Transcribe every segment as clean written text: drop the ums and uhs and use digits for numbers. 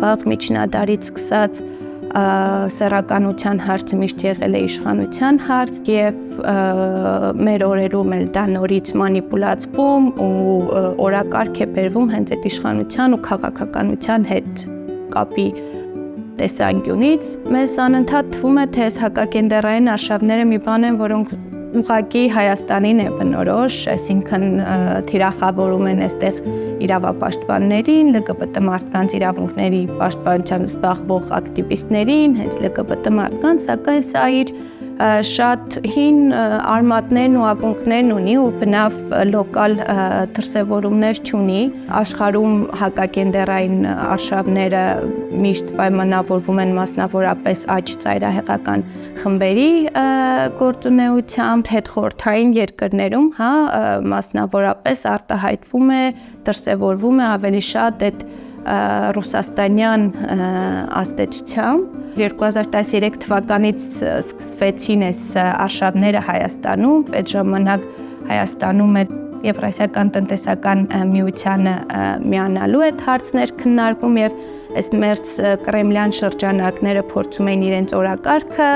եղավ, միջնադարից սկսած սեռականության հարցը միշտ եղել է իշխանության հարց եւ մեր օրերում էլ դա նորից մանիպուլացվում ու օրակարգ է բերվում հենց այդ իշխանության ու քաղաքականության հետ կապի տեսանկյունից մեզ անընդհատ թվում է թե այս հակակենդերային արշավները մի բան են, որոնք ուղղակի Հայաստանին է բնորոշ, այսինքն թիրախավորում են այստեղ իրավապաշտպաններին, ԼԳԲՏ մարդկանց իրավունքների պաշտպանությամբ զբաղվող ակտիվիստներին, հենց ԼԳԲՏ մարդկանց, սակայն սա իր շատ հին արմատներն ու ակունքներն ունի ու բնավ լոկալ դրսևորումներ չունի։ Աշխարհում հակակենդերային արշավները միշտ պայմանավորվում են մասնավորապես աջ ծայրահեղական խմբերի գործունեությամբ, հետխորհրդային երկրներում, մասնավորապես արտահայտվում է, դրսևորվում է ավելի շատ այդ ռուսաստանյան ազդեցությամբ։ 2013 թվականից սկսվեցին այս արշավները Հայաստանում, այդ ժամանակ Հայաստանում է Եվրասիական տնտեսական միությանը միանալու այդ հարցներ քննարկում եւ այս մերձ կրեմլյան շրջանակները փորձում էին իրենց օրակարգը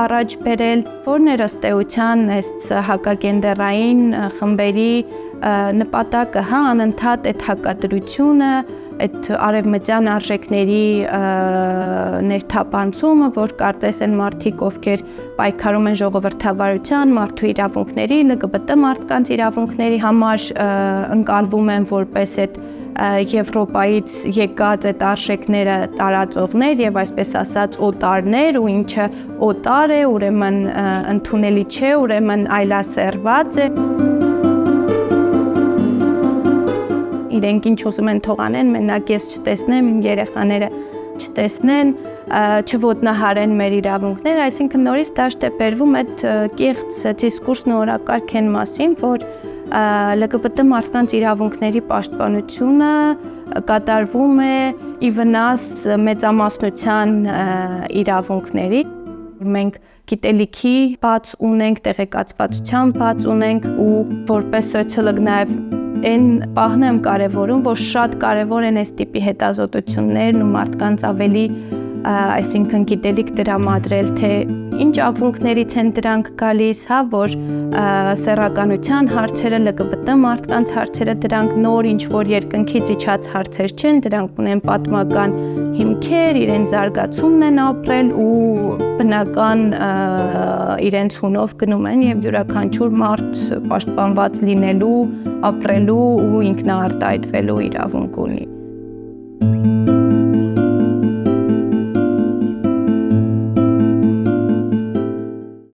առաջ բերել, որն էր ըստ էության այս հակակենդերային խմբերի նպատակը, անընդհատ այդ հակադրությունը, այդ արևմտյան արժեքների ներթափանցումը, որ կարծես են մարդիկ, ովքեր պայքարում են ժողովրդավարության, մարդու իրավունքների, ԼԳԲՏ մարդկանց իրավունքների համար ընկալվում են որպես այդ Եվրոպայից եկած այդ արժեքները տարածողներ եւ այսպես ասած օտարներ ու ինչը օտար է, ուրեմն ընդունելի չէ, ուրեմն այլասերված է։ Իրենք ինչ ուզում են թող անեն, մենակ ես չտեսնեմ, իմ երեխաները չտեսնեն, չոտնահարեն մեր իրավունքները, այսինքն նորից դաշտ է բերվում այդ կեղծ դիսկուրսն ու օրակարգն մասին, որ ԼԳԲՏ մարդկանց իրավունքների պաշտպանությունը կատարվում է ի վնաս մեծամասնության իրավունքների։ Մենք գիտելիքի բաց ունենք, տեղեկացվածության բաց ունենք ու որպես սոցիոլոգ նաև այն պահն եմ կարևորում, որ շատ կարևոր են այս տիպի հետազոտություններն ու մարդկանց ավելի այսինքն գիտելիք տրամադրել, թե ինչ ակունքներից են դրանք գալիս, որ սեռականության հարցերը, ԼԳԲՏ մարդկանց հարցերը, դրանք նոր ինչ-որ երկնքից իջած հարցեր չեն, դրանք ունեն պատմական հիմքեր, իրենց զարգացումն են ապրել ու բնական իրենց հունով գնում են եւ յուրաքանչյուր մարդ պաշտպանված լինելու, ապրելու ու ինքնաարտահայտվելու իրավունք ունի։